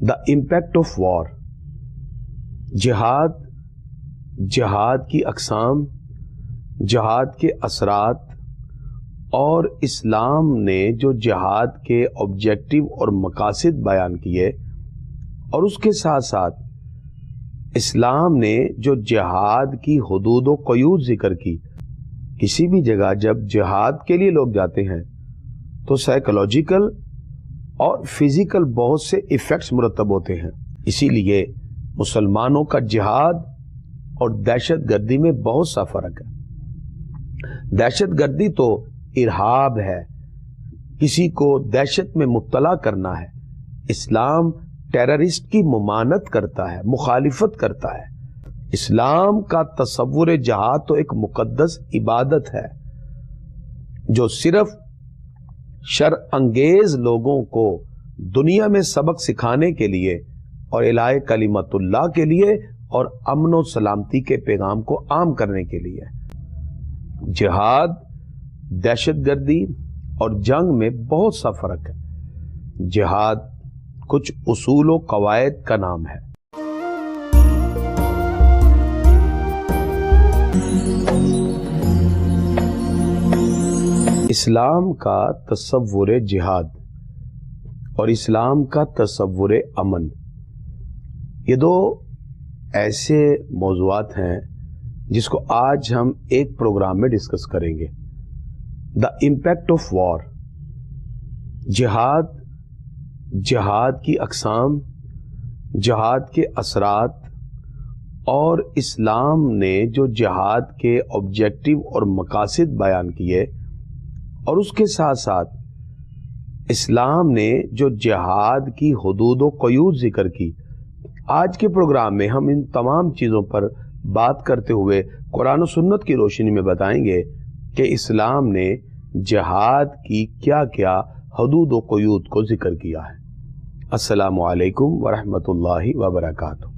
The impact of war. جہاد کی اقسام، جہاد کے اثرات، اور اسلام نے جو جہاد کے آبجیکٹو اور مقاصد بیان کیے، اور اس کے ساتھ ساتھ اسلام نے جو جہاد کی حدود و قیود ذکر کی. کسی بھی جگہ جب جہاد کے لیے لوگ جاتے ہیں تو سائیکولوجیکل اور فزیکل بہت سے ایفیکٹس مرتب ہوتے ہیں. اسی لیے مسلمانوں کا جہاد اور دہشت گردی میں بہت سا فرق ہے. دہشت گردی تو ارہاب ہے، کسی کو دہشت میں مبتلا کرنا ہے. اسلام ٹیررسٹ کی ممانعت کرتا ہے، مخالفت کرتا ہے. اسلام کا تصور جہاد تو ایک مقدس عبادت ہے جو صرف شر انگیز لوگوں کو دنیا میں سبق سکھانے کے لیے اور اعلاء کلمت اللہ کے لیے اور امن و سلامتی کے پیغام کو عام کرنے کے لیے. جہاد، دہشت گردی اور جنگ میں بہت سا فرق ہے. جہاد کچھ اصول و قواعد کا نام ہے. اسلام کا تصور جہاد اور اسلام کا تصور امن، یہ دو ایسے موضوعات ہیں جس کو آج ہم ایک پروگرام میں ڈسکس کریں گے. The impact of war. جہاد کی اقسام، جہاد کے اثرات، اور اسلام نے جو جہاد کے آبجیکٹو اور مقاصد بیان کیے، اور اس کے ساتھ ساتھ اسلام نے جو جہاد کی حدود و قیود ذکر کی. آج کے پروگرام میں ہم ان تمام چیزوں پر بات کرتے ہوئے قرآن و سنت کی روشنی میں بتائیں گے کہ اسلام نے جہاد کی کیا کیا حدود و قیود کو ذکر کیا ہے. السلام علیکم ورحمۃ اللہ وبرکاتہ.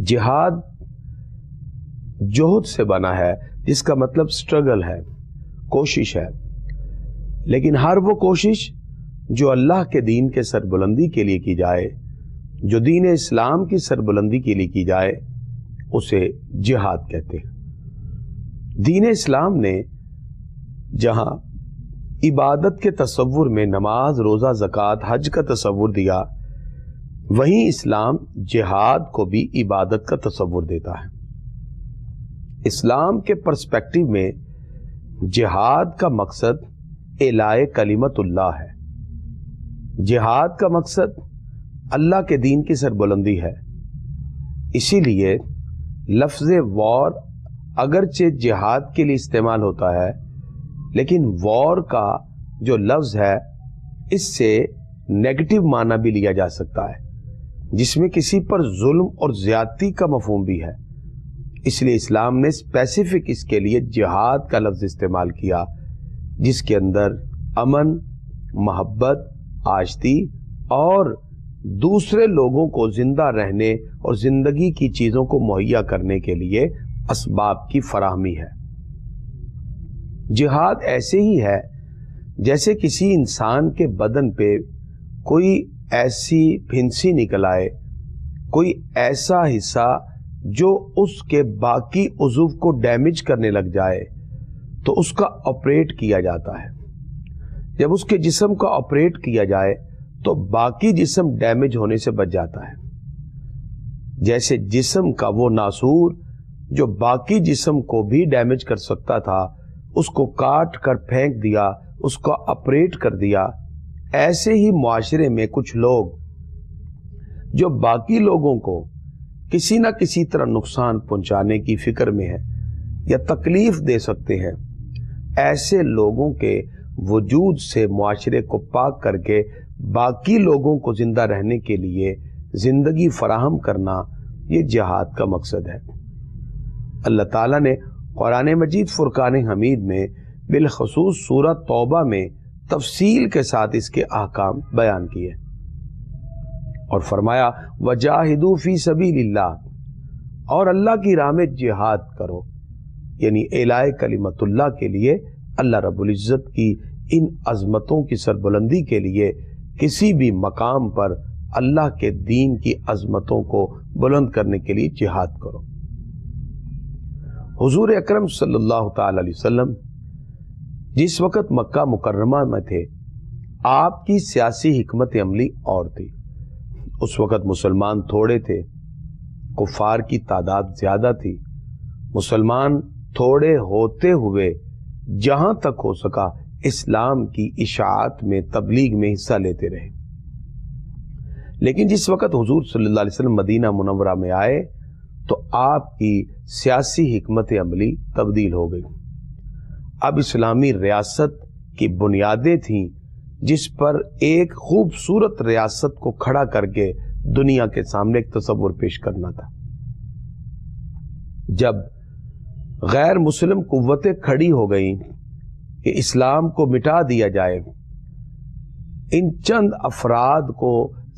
جہاد جوہد سے بنا ہے، جس کا مطلب سٹرگل ہے، کوشش ہے. لیکن ہر وہ کوشش جو اللہ کے دین کے سربلندی کے لیے کی جائے، جو دین اسلام کی سربلندی کے لیے کی جائے، اسے جہاد کہتے ہیں. دین اسلام نے جہاں عبادت کے تصور میں نماز، روزہ، زکوٰۃ، حج کا تصور دیا، وہیں اسلام جہاد کو بھی عبادت کا تصور دیتا ہے. اسلام کے پرسپیکٹو میں جہاد کا مقصد اعلاء کلمت اللہ ہے. جہاد کا مقصد اللہ کے دین کی سربلندی ہے. اسی لیے لفظ وار اگرچہ جہاد کے لیے استعمال ہوتا ہے، لیکن وار کا جو لفظ ہے اس سے نیگیٹو معنی بھی لیا جا سکتا ہے، جس میں کسی پر ظلم اور زیادتی کا مفہوم بھی ہے. اس لیے اسلام نے اسپیسیفک اس کے لیے جہاد کا لفظ استعمال کیا، جس کے اندر امن، محبت، آشتی اور دوسرے لوگوں کو زندہ رہنے اور زندگی کی چیزوں کو مہیا کرنے کے لیے اسباب کی فراہمی ہے. جہاد ایسے ہی ہے جیسے کسی انسان کے بدن پہ کوئی ایسی پھنسی نکل آئے، کوئی ایسا حصہ جو اس کے باقی عضو کو ڈیمیج کرنے لگ جائے تو اس کا آپریٹ کیا جاتا ہے. جب اس کے جسم کا آپریٹ کیا جائے تو باقی جسم ڈیمیج ہونے سے بچ جاتا ہے. جیسے جسم کا وہ ناسور جو باقی جسم کو بھی ڈیمیج کر سکتا تھا، اس کو کاٹ کر پھینک دیا، اس کو آپریٹ کر دیا، ایسے ہی معاشرے میں کچھ لوگ جو باقی لوگوں کو کسی نہ کسی طرح نقصان پہنچانے کی فکر میں ہے یا تکلیف دے سکتے ہیں، ایسے لوگوں کے وجود سے معاشرے کو پاک کر کے باقی لوگوں کو زندہ رہنے کے لیے زندگی فراہم کرنا، یہ جہاد کا مقصد ہے. اللہ تعالیٰ نے قرآن مجید فرقان حمید میں بالخصوص سورہ توبہ میں تفصیل کے ساتھ اس کے احکام بیان کیے اور فرمایا وَجَاهِدُوا فِي سَبِيلِ اللَّهِ، اور اللہ کی راہ میں جہاد کرو. یعنی اعلاء کلمت اللہ کے لیے، اللہ رب العزت کی ان عظمتوں کی سربلندی کے لیے کسی بھی مقام پر اللہ کے دین کی عظمتوں کو بلند کرنے کے لیے جہاد کرو۔ حضور اکرم صلی اللہ تعالی علیہ وسلم جس وقت مکہ مکرمہ میں تھے، آپ کی سیاسی حکمت عملی اور تھی۔ اس وقت مسلمان تھوڑے تھے، کفار کی تعداد زیادہ تھی۔ مسلمان تھوڑے ہوتے ہوئے جہاں تک ہو سکا اسلام کی اشاعت میں، تبلیغ میں حصہ لیتے رہے۔ لیکن جس وقت حضور صلی اللہ علیہ وسلم مدینہ منورہ میں آئے تو آپ کی سیاسی حکمت عملی تبدیل ہو گئی۔ اب اسلامی ریاست کی بنیادیں تھیں جس پر ایک خوبصورت ریاست کو کھڑا کر کے دنیا کے سامنے ایک تصور پیش کرنا تھا۔ جب غیر مسلم قوتیں کھڑی ہو گئیں کہ اسلام کو مٹا دیا جائے، ان چند افراد کو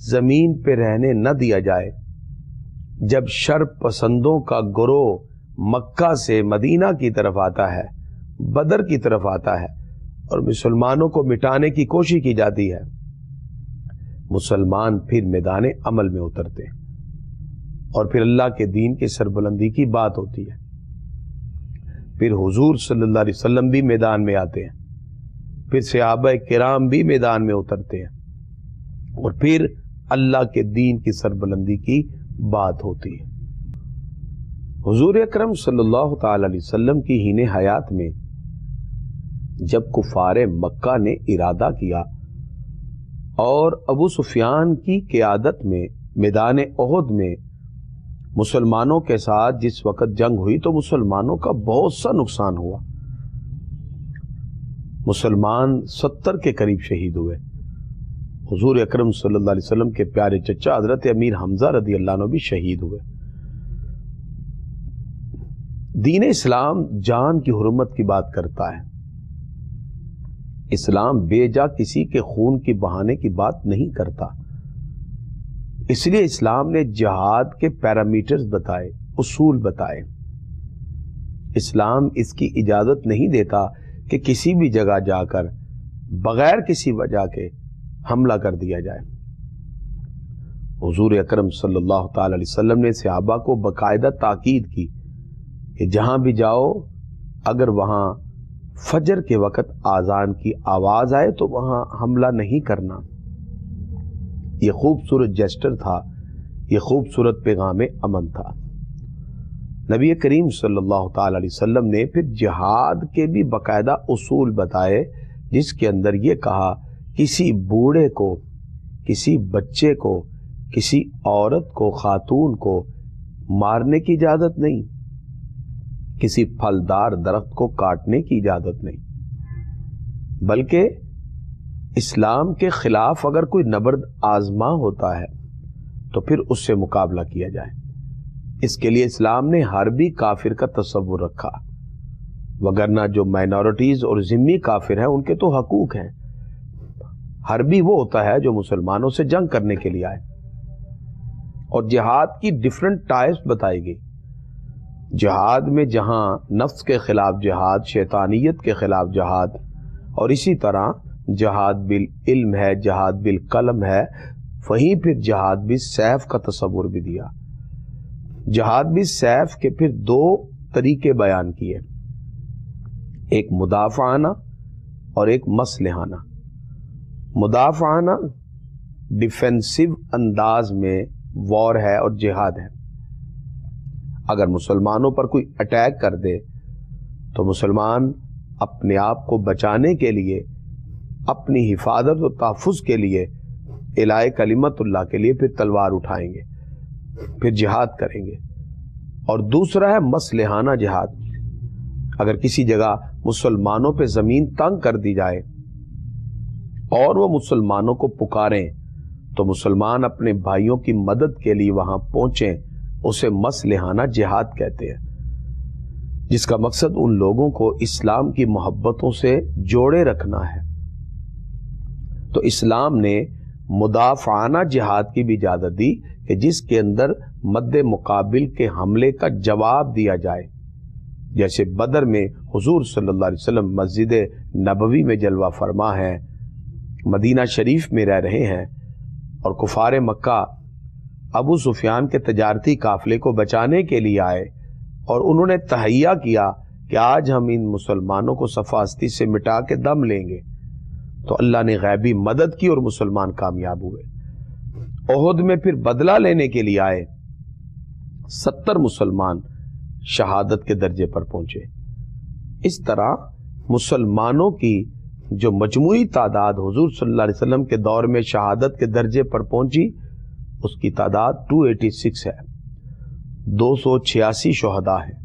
زمین پہ رہنے نہ دیا جائے، جب شر پسندوں کا گروہ مکہ سے مدینہ کی طرف آتا ہے، بدر کی طرف آتا ہے اور مسلمانوں کو مٹانے کی کوشش کی جاتی ہے، مسلمان پھر میدان عمل میں اترتے ہیں اور پھر اللہ کے دین کی سربلندی کی بات ہوتی ہے۔ پھر حضور صلی اللہ علیہ وسلم بھی میدان میں آتے ہیں، پھر صحابہ کرام بھی میدان میں اترتے ہیں اور پھر اللہ کے دین کی سربلندی کی بات ہوتی ہے۔ حضور اکرم صلی اللہ تعالی علیہ وسلم کی ہین حیات میں جب کفار مکہ نے ارادہ کیا اور ابو سفیان کی قیادت میں میدان احد میں مسلمانوں کے ساتھ جس وقت جنگ ہوئی تو مسلمانوں کا بہت سا نقصان ہوا، مسلمان 70 کے قریب شہید ہوئے۔ حضور اکرم صلی اللہ علیہ وسلم کے پیارے چچا حضرت امیر حمزہ رضی اللہ عنہ بھی شہید ہوئے۔ دین اسلام جان کی حرمت کی بات کرتا ہے، اسلام بے جا کسی کے خون کی بہانے کی بات نہیں کرتا۔ اس لیے اسلام نے جہاد کے پیرامیٹرز بتائے، اصول بتائے۔ اسلام اس کی اجازت نہیں دیتا کہ کسی بھی جگہ جا کر بغیر کسی وجہ کے حملہ کر دیا جائے۔ حضور اکرم صلی اللہ تعالی علیہ وسلم نے صحابہ کو باقاعدہ تاکید کی کہ جہاں بھی جاؤ، اگر وہاں فجر کے وقت آذان کی آواز آئے تو وہاں حملہ نہیں کرنا۔ یہ خوبصورت جیسٹر تھا، یہ خوبصورت پیغام امن تھا۔ نبی کریم صلی اللہ تعالی علیہ وسلم نے پھر جہاد کے بھی باقاعدہ اصول بتائے، جس کے اندر یہ کہا کسی بوڑھے کو، کسی بچے کو، کسی عورت کو، خاتون کو مارنے کی اجازت نہیں، کسی پھلدار درخت کو کاٹنے کی اجازت نہیں، بلکہ اسلام کے خلاف اگر کوئی نبرد آزما ہوتا ہے تو پھر اس سے مقابلہ کیا جائے۔ اس کے لیے اسلام نے حربی کافر کا تصور رکھا، وگرنہ جو مائنورٹیز اور ذمی کافر ہیں ان کے تو حقوق ہیں۔ حربی وہ ہوتا ہے جو مسلمانوں سے جنگ کرنے کے لیے آئے، اور جہاد کی ڈیفرنٹ ٹائپس بتائی گئی۔ جہاد میں جہاں نفس کے خلاف جہاد، شیطانیت کے خلاف جہاد، اور اسی طرح جہاد بالعلم ہے، جہاد بالقلم ہے، وہیں پھر جہاد بالسیف کا تصور بھی دیا۔ جہاد بالسیف کے پھر دو طریقے بیان کیے، ایک مدافعانہ اور ایک مسلحانہ۔ مدافعانہ ڈیفینسو انداز میں وار ہے اور جہاد ہے۔ اگر مسلمانوں پر کوئی اٹیک کر دے تو مسلمان اپنے آپ کو بچانے کے لیے، اپنی حفاظت و تحفظ کے لیے، اعلاء کلمت اللہ کے لیے پھر تلوار اٹھائیں گے، پھر جہاد کریں گے۔ اور دوسرا ہے مسلحانہ جہاد۔ اگر کسی جگہ مسلمانوں پہ زمین تنگ کر دی جائے اور وہ مسلمانوں کو پکاریں تو مسلمان اپنے بھائیوں کی مدد کے لیے وہاں پہنچیں، اسے مسلحانہ جہاد کہتے ہیں، جس کا مقصد ان لوگوں کو اسلام کی محبتوں سے جوڑے رکھنا ہے۔ تو اسلام نے مدافعانہ جہاد کی بھی اجازت دی کہ جس کے اندر مد مقابل کے حملے کا جواب دیا جائے، جیسے بدر میں حضور صلی اللہ علیہ وسلم مسجد نبوی میں جلوہ فرما ہیں، مدینہ شریف میں رہ رہے ہیں، اور کفار مکہ ابو سفیان کے تجارتی قافلے کو بچانے کے لیے آئے اور انہوں نے تہیہ کیا کہ آج ہم ان مسلمانوں کو صفا ہستی سے مٹا کے دم لیں گے، تو اللہ نے غیبی مدد کی اور مسلمان کامیاب ہوئے۔ احد میں پھر بدلہ لینے کے لیے آئے، 70 مسلمان شہادت کے درجے پر پہنچے۔ اس طرح مسلمانوں کی جو مجموعی تعداد حضور صلی اللہ علیہ وسلم کے دور میں شہادت کے درجے پر پہنچی، اس کی تعداد 286 ہے، 286 شہداء ہیں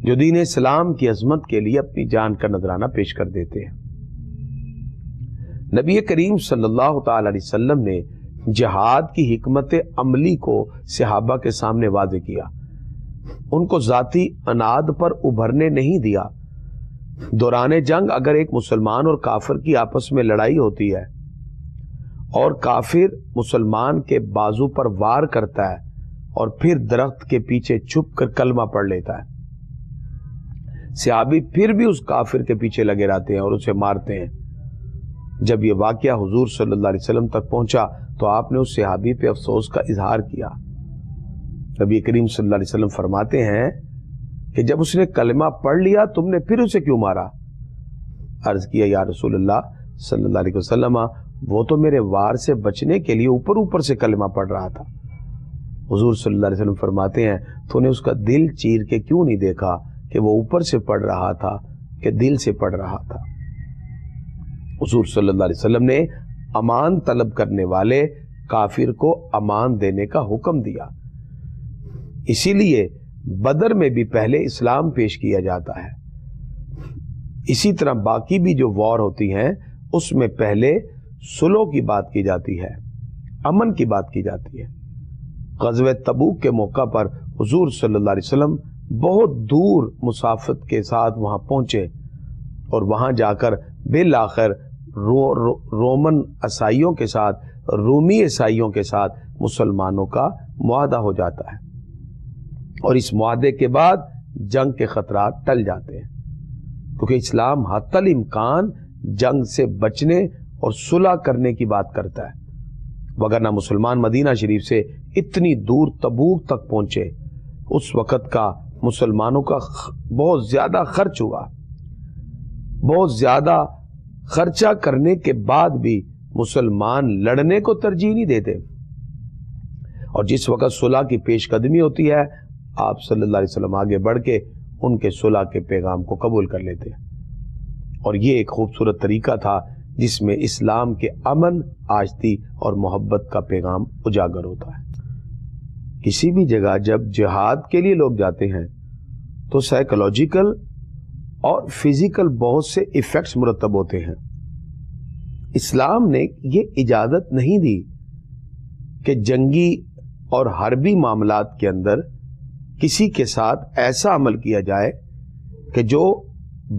جو دین اسلام کی عظمت کے لیے اپنی جان کا نذرانہ پیش کر دیتے ہیں۔ نبی کریم صلی اللہ تعالی علیہ وسلم نے جہاد کی حکمت عملی کو صحابہ کے سامنے واضح کیا، ان کو ذاتی اناد پر ابھرنے نہیں دیا۔ دوران جنگ اگر ایک مسلمان اور کافر کی آپس میں لڑائی ہوتی ہے اور کافر مسلمان کے بازو پر وار کرتا ہے اور پھر درخت کے پیچھے چھپ کر کلمہ پڑھ لیتا ہے، صحابی پھر بھی اس کافر کے پیچھے لگے رہتے ہیں اور اسے مارتے ہیں۔ جب یہ واقعہ حضور صلی اللہ علیہ وسلم تک پہنچا تو آپ نے اس صحابی پہ افسوس کا اظہار کیا۔ نبی کریم صلی اللہ علیہ وسلم فرماتے ہیں کہ جب اس نے کلمہ پڑھ لیا تم نے پھر اسے کیوں مارا؟ عرض کیا یا رسول اللہ صلی اللہ علیہ وسلم، وہ تو میرے وار سے بچنے کے لیے اوپر سے کلمہ پڑھ رہا تھا۔ حضور صلی اللہ علیہ وسلم فرماتے ہیں تو نے اس کا دل چیر کے کیوں نہیں دیکھا کہ وہ اوپر سے پڑھ رہا تھا کہ دل سے پڑھ رہا تھا؟ حضور صلی اللہ علیہ وسلم نے امان طلب کرنے والے کافر کو امان دینے کا حکم دیا، اسی لیے بدر میں بھی پہلے اسلام پیش کیا جاتا ہے۔ اسی طرح باقی بھی جو وار ہوتی ہیں اس میں پہلے صلح کی بات کی جاتی ہے، امن کی بات کی جاتی ہے۔ غزوہ تبوک کے موقع پر حضور صلی اللہ علیہ وسلم بہت دور مسافت کے ساتھ وہاں پہنچے اور وہاں جا کر بالآخر رومن عیسائیوں کے ساتھ، رومی عیسائیوں کے ساتھ مسلمانوں کا معاہدہ ہو جاتا ہے، اور اس معاہدے کے بعد جنگ کے خطرات ٹل جاتے ہیں، کیونکہ اسلام حتی الامکان جنگ سے بچنے اور صلح کرنے کی بات کرتا ہے۔ وگرنہ مسلمان مدینہ شریف سے اتنی دور تبوک تک پہنچے، اس وقت کا مسلمانوں کا بہت زیادہ خرچ ہوا، بہت زیادہ خرچہ کرنے کے بعد بھی مسلمان لڑنے کو ترجیح نہیں دیتے، اور جس وقت صلح کی پیش قدمی ہوتی ہے آپ صلی اللہ علیہ وسلم آگے بڑھ کے ان کے صلح کے پیغام کو قبول کر لیتے ہیں، اور یہ ایک خوبصورت طریقہ تھا جس میں اسلام کے امن، آشتی اور محبت کا پیغام اجاگر ہوتا ہے۔ کسی بھی جگہ جب جہاد کے لیے لوگ جاتے ہیں تو سائیکولوجیکل اور فزیکل بہت سے ایفیکٹس مرتب ہوتے ہیں۔ اسلام نے یہ اجازت نہیں دی کہ جنگی اور حربی معاملات کے اندر کسی کے ساتھ ایسا عمل کیا جائے کہ جو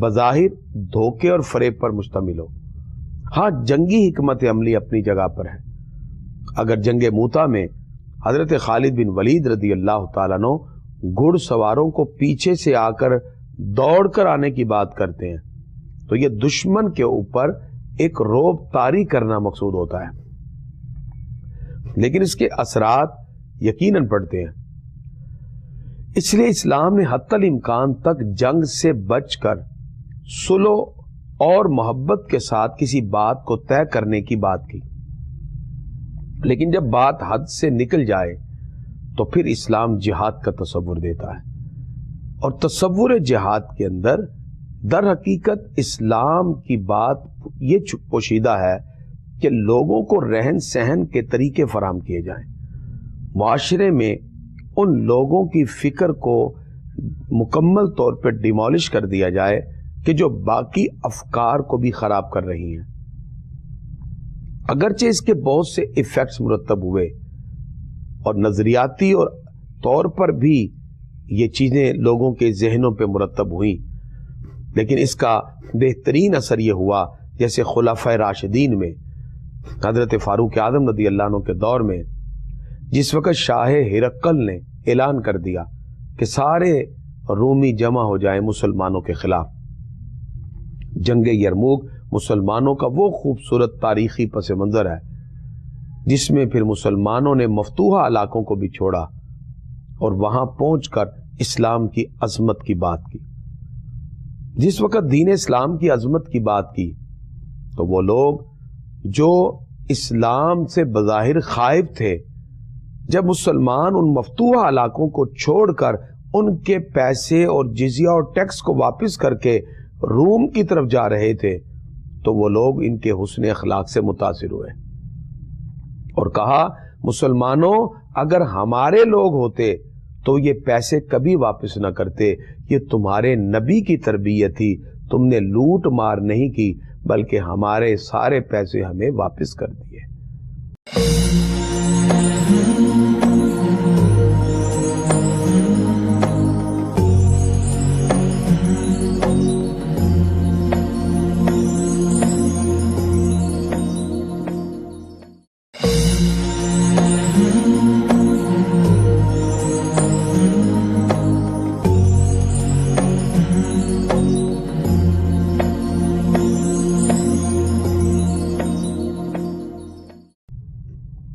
بظاہر دھوکے اور فریب پر مشتمل ہو۔ ہاں، جنگی حکمت عملی اپنی جگہ پر ہے۔ اگر جنگ موتا میں حضرت خالد بن ولید رضی اللہ تعالیٰ عنہ گھڑ سواروں کو پیچھے سے آ کر دوڑ کر آنے کی بات کرتے ہیں تو یہ دشمن کے اوپر ایک رعب طاری کرنا مقصود ہوتا ہے، لیکن اس کے اثرات یقیناً پڑتے ہیں۔ اس لیے اسلام نے حتی الامکان تک جنگ سے بچ کر صلح اور محبت کے ساتھ کسی بات کو طے کرنے کی بات کی، لیکن جب بات حد سے نکل جائے تو پھر اسلام جہاد کا تصور دیتا ہے، اور تصور جہاد کے اندر در حقیقت اسلام کی بات یہ پوشیدہ ہے کہ لوگوں کو رہن سہن کے طریقے فراہم کیے جائیں، معاشرے میں ان لوگوں کی فکر کو مکمل طور پر ڈیمالش کر دیا جائے کہ جو باقی افکار کو بھی خراب کر رہی ہیں۔ اگرچہ اس کے بہت سے ایفیکٹس مرتب ہوئے اور نظریاتی اور طور پر بھی یہ چیزیں لوگوں کے ذہنوں پہ مرتب ہوئیں، لیکن اس کا بہترین اثر یہ ہوا جیسے خلفائے راشدین میں حضرت فاروق اعظم رضی اللہ عنہ کے دور میں جس وقت شاہ ہرقل نے اعلان کر دیا کہ سارے رومی جمع ہو جائیں مسلمانوں کے خلاف۔ جنگ یرموک مسلمانوں کا وہ خوبصورت تاریخی پس منظر ہے جس میں پھر مسلمانوں نے مفتوحہ علاقوں کو بھی چھوڑا اور وہاں پہنچ کر اسلام کی عظمت کی بات کی۔ جس وقت دین اسلام کی عظمت کی بات کی تو وہ لوگ جو اسلام سے بظاہر خائف تھے، جب مسلمان ان مفتوحہ علاقوں کو چھوڑ کر ان کے پیسے اور جزیہ اور ٹیکس کو واپس کر کے روم کی طرف جا رہے تھے تو وہ لوگ ان کے حسن اخلاق سے متاثر ہوئے اور کہا، مسلمانوں اگر ہمارے لوگ ہوتے تو یہ پیسے کبھی واپس نہ کرتے، یہ تمہارے نبی کی تربیت تھی، تم نے لوٹ مار نہیں کی بلکہ ہمارے سارے پیسے ہمیں واپس کر دیے۔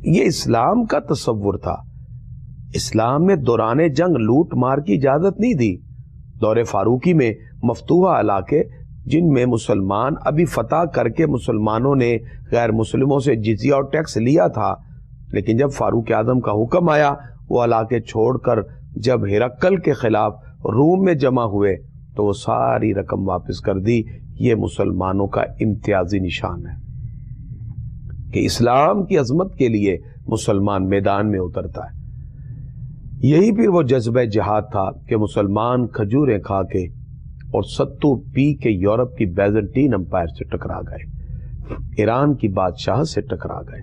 یہ اسلام کا تصور تھا۔ اسلام نے دوران جنگ لوٹ مار کی اجازت نہیں دی۔ دور فاروقی میں مفتوحہ علاقے جن میں مسلمان ابھی فتح کر کے مسلمانوں نے غیر مسلموں سے جزیہ اور ٹیکس لیا تھا، لیکن جب فاروق اعظم کا حکم آیا وہ علاقے چھوڑ کر جب ہرقل کے خلاف روم میں جمع ہوئے تو وہ ساری رقم واپس کر دی۔ یہ مسلمانوں کا امتیازی نشان ہے کہ اسلام کی عظمت کے لیے مسلمان میدان میں اترتا ہے۔ یہی پھر وہ جذبہ جہاد تھا کہ مسلمان کھجوریں کھا کے اور ستو پی کے یورپ کی بیزنٹین امپائر سے ٹکرا گئے، ایران کی بادشاہ سے ٹکرا گئے،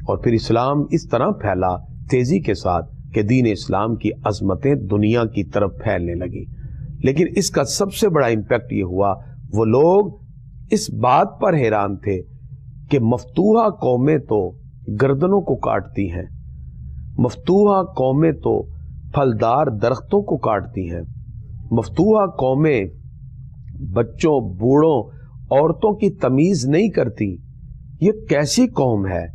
اور پھر اسلام اس طرح پھیلا تیزی کے ساتھ کہ دین اسلام کی عظمتیں دنیا کی طرف پھیلنے لگی۔ لیکن اس کا سب سے بڑا امپیکٹ یہ ہوا، وہ لوگ اس بات پر حیران تھے کہ مفتوحہ قومیں تو گردنوں کو کاٹتی ہیں، مفتوحہ قومیں تو پھلدار درختوں کو کاٹتی ہیں، مفتوحہ قومیں بچوں، بوڑھوں، عورتوں کی تمیز نہیں کرتی۔ یہ کیسی قوم ہے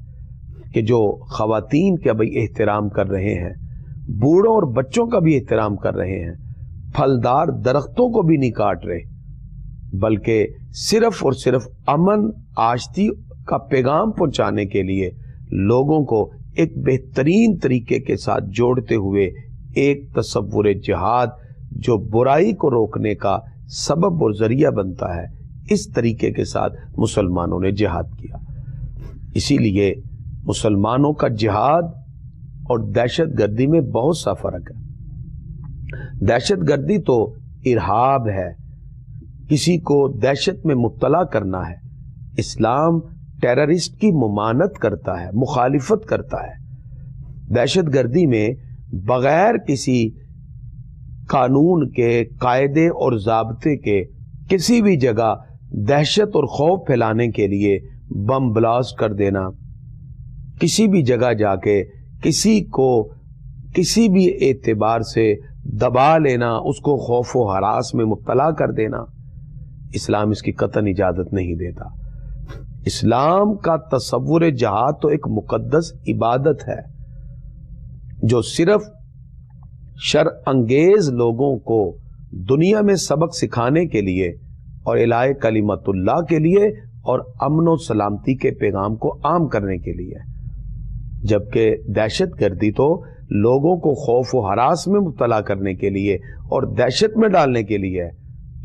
کہ جو خواتین کا بھی احترام کر رہے ہیں، بوڑھوں اور بچوں کا بھی احترام کر رہے ہیں، پھلدار درختوں کو بھی نہیں کاٹ رہے، بلکہ صرف اور صرف امن آشتی کا پیغام پہنچانے کے لیے لوگوں کو ایک بہترین طریقے کے ساتھ جوڑتے ہوئے ایک تصور جہاد جو برائی کو روکنے کا سبب اور ذریعہ بنتا ہے، اس طریقے کے ساتھ مسلمانوں نے جہاد کیا۔ اسی لیے مسلمانوں کا جہاد اور دہشت گردی میں بہت سا فرق ہے۔ دہشت گردی تو ارہاب ہے، کسی کو دہشت میں مبتلا کرنا ہے۔ اسلام ٹیررسٹ کی ممانت کرتا ہے، مخالفت کرتا ہے۔ دہشت گردی میں بغیر کسی قانون کے، قاعدے اور ضابطے کے کسی بھی جگہ دہشت اور خوف پھیلانے کے لیے بم بلاسٹ کر دینا، کسی بھی جگہ جا کے کسی کو کسی بھی اعتبار سے دبا لینا، اس کو خوف و ہراس میں مبتلا کر دینا، اسلام اس کی قطعاً اجازت نہیں دیتا۔ اسلام کا تصور جہاد تو ایک مقدس عبادت ہے جو صرف شر انگیز لوگوں کو دنیا میں سبق سکھانے کے لیے اور اعلاء کلمت اللہ کے لیے اور امن و سلامتی کے پیغام کو عام کرنے کے لیے، جبکہ دہشت گردی تو لوگوں کو خوف و ہراس میں مبتلا کرنے کے لیے اور دہشت میں ڈالنے کے لیے۔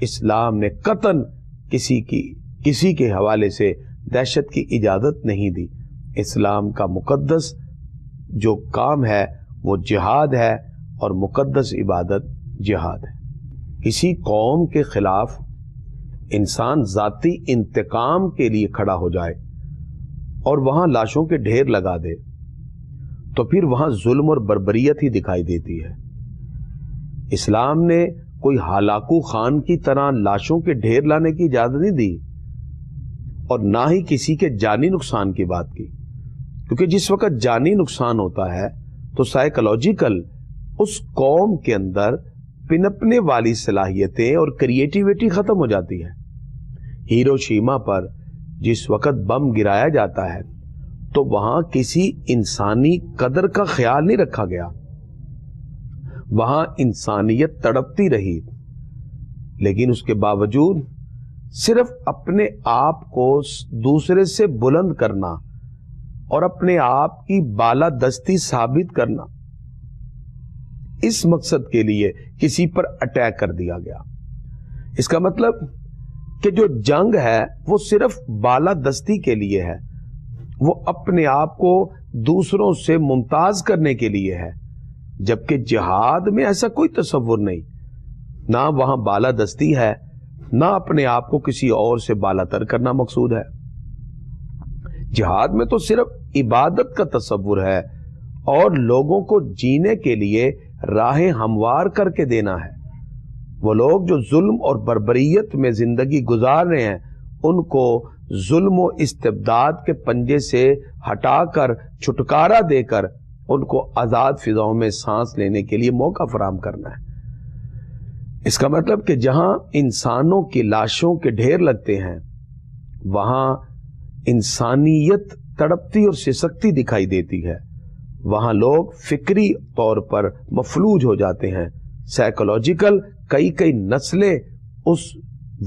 اسلام نے قطعاً کسی کے حوالے سے دہشت کی اجازت نہیں دی۔ اسلام کا مقدس جو کام ہے وہ جہاد ہے، اور مقدس عبادت جہاد ہے۔ کسی قوم کے خلاف انسان ذاتی انتقام کے لیے کھڑا ہو جائے اور وہاں لاشوں کے ڈھیر لگا دے تو پھر وہاں ظلم اور بربریت ہی دکھائی دیتی ہے۔ اسلام نے کوئی ہلاکو خان کی طرح لاشوں کے ڈھیر لانے کی اجازت نہیں دی، اور نہ ہی کسی کے جانی نقصان کی بات کی، کیونکہ جس وقت جانی نقصان ہوتا ہے تو سائیکولوجیکل اس قوم کے اندر پنپنے والی صلاحیتیں اور کریٹیوٹی ختم ہو جاتی ہے۔ ہیروشیما پر جس وقت بم گرایا جاتا ہے تو وہاں کسی انسانی قدر کا خیال نہیں رکھا گیا، وہاں انسانیت تڑپتی رہی، لیکن اس کے باوجود صرف اپنے آپ کو دوسرے سے بلند کرنا اور اپنے آپ کی بالادستی ثابت کرنا، اس مقصد کے لیے کسی پر اٹیک کر دیا گیا۔ اس کا مطلب کہ جو جنگ ہے وہ صرف بالادستی کے لیے ہے، وہ اپنے آپ کو دوسروں سے ممتاز کرنے کے لیے ہے، جبکہ جہاد میں ایسا کوئی تصور نہیں، نہ وہاں بالادستی ہے، نہ اپنے آپ کو کسی اور سے بالاتر کرنا مقصود ہے۔ جہاد میں تو صرف عبادت کا تصور ہے اور لوگوں کو جینے کے لیے راہیں ہموار کر کے دینا ہے۔ وہ لوگ جو ظلم اور بربریت میں زندگی گزار رہے ہیں، ان کو ظلم و استبداد کے پنجے سے ہٹا کر چھٹکارا دے کر ان کو آزاد فضاؤں میں سانس لینے کے لیے موقع فراہم کرنا ہے۔ اس کا مطلب کہ جہاں انسانوں کی لاشوں کے ڈھیر لگتے ہیں، وہاں انسانیت تڑپتی اور سسکتی دکھائی دیتی ہے، وہاں لوگ فکری طور پر مفلوج ہو جاتے ہیں، سائیکولوجیکل کئی نسلیں اس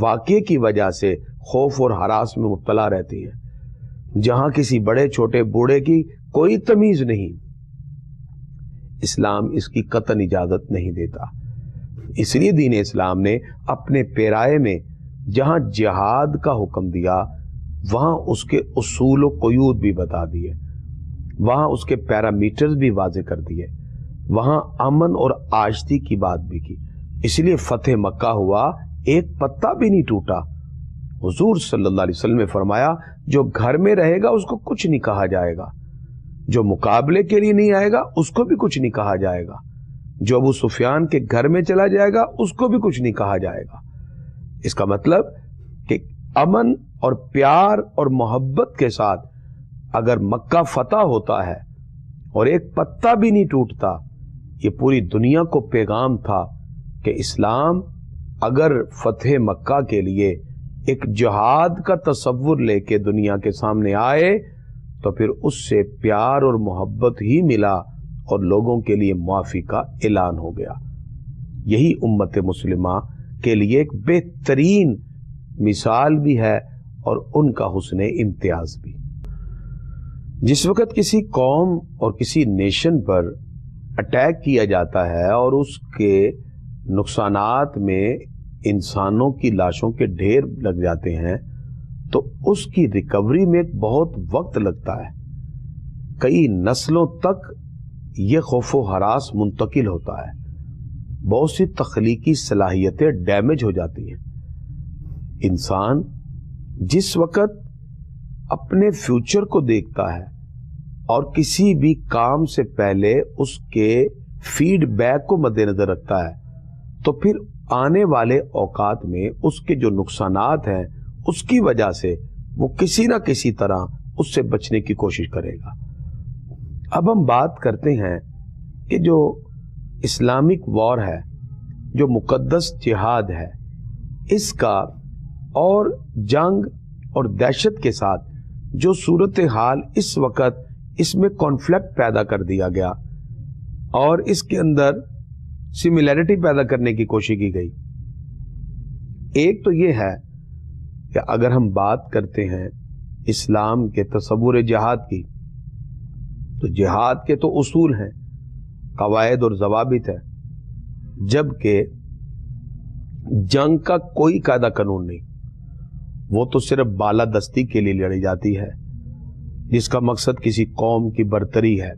واقعے کی وجہ سے خوف اور ہراس میں مبتلا رہتی ہیں، جہاں کسی بڑے چھوٹے بوڑھے کی کوئی تمیز نہیں۔ اسلام اس کی قطعاً اجازت نہیں دیتا، اس لیے دین اسلام نے اپنے پیرائے میں جہاں جہاد کا حکم دیا، وہاں اس کے اصول و قیود بھی بتا دیے، وہاں اس کے پیرامیٹرز بھی واضح کر دیے، وہاں امن اور آشتی کی بات بھی کی۔ اس لیے فتح مکہ ہوا، ایک پتا بھی نہیں ٹوٹا۔ حضور صلی اللہ علیہ وسلم نے فرمایا، جو گھر میں رہے گا اس کو کچھ نہیں کہا جائے گا، جو مقابلے کے لیے نہیں آئے گا اس کو بھی کچھ نہیں کہا جائے گا، جو ابو سفیان کے گھر میں چلا جائے گا اس کو بھی کچھ نہیں کہا جائے گا۔ اس کا مطلب کہ امن اور پیار اور محبت کے ساتھ اگر مکہ فتح ہوتا ہے اور ایک پتا بھی نہیں ٹوٹتا، یہ پوری دنیا کو پیغام تھا کہ اسلام اگر فتح مکہ کے لیے ایک جہاد کا تصور لے کے دنیا کے سامنے آئے تو پھر اس سے پیار اور محبت ہی ملا اور لوگوں کے لیے معافی کا اعلان ہو گیا۔ یہی امت مسلمہ کے لیے ایک بہترین مثال بھی ہے اور ان کا حسن امتیاز بھی۔ جس وقت کسی قوم اور کسی نیشن پر اٹیک کیا جاتا ہے اور اس کے نقصانات میں انسانوں کی لاشوں کے ڈھیر لگ جاتے ہیں تو اس کی ریکوری میں ایک بہت وقت لگتا ہے، کئی نسلوں تک یہ خوف و ہراس منتقل ہوتا ہے، بہت سی تخلیقی صلاحیتیں ڈیمیج ہو جاتی ہیں۔ انسان جس وقت اپنے فیوچر کو دیکھتا ہے اور کسی بھی کام سے پہلے اس کے فیڈ بیک کو مد نظر رکھتا ہے تو پھر آنے والے اوقات میں اس کے جو نقصانات ہیں اس کی وجہ سے وہ کسی نہ کسی طرح اس سے بچنے کی کوشش کرے گا۔ اب ہم بات کرتے ہیں کہ جو اسلامک وار ہے، جو مقدس جہاد ہے، اس کا اور جنگ اور دہشت کے ساتھ جو صورتحال اس وقت اس میں کانفلکٹ پیدا کر دیا گیا اور اس کے اندر سملیرٹی پیدا کرنے کی کوشش کی گئی۔ ایک تو یہ ہے کہ اگر ہم بات کرتے ہیں اسلام کے تصور جہاد کی، تو جہاد کے تو اصول ہیں، قواعد اور ضوابط ہیں، جبکہ جنگ کا کوئی قاعدہ قانون نہیں، وہ تو صرف بالادستی کے لیے لڑی جاتی ہے، جس کا مقصد کسی قوم کی برتری ہے،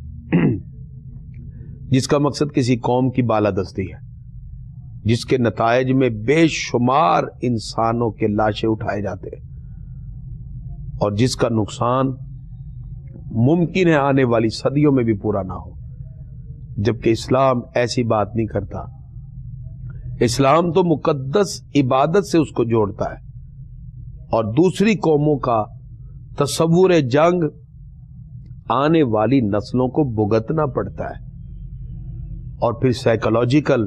جس کا مقصد کسی قوم کی بالادستی ہے، جس کے نتائج میں بے شمار انسانوں کے لاشیں اٹھائے جاتے ہیں اور جس کا نقصان ممکن ہے آنے والی صدیوں میں بھی پورا نہ ہو، جبکہ اسلام ایسی بات نہیں کرتا۔ اسلام تو مقدس عبادت سے اس کو جوڑتا ہے اور دوسری قوموں کا تصور جنگ آنے والی نسلوں کو بھگتنا پڑتا ہے اور پھر سائیکولوجیکل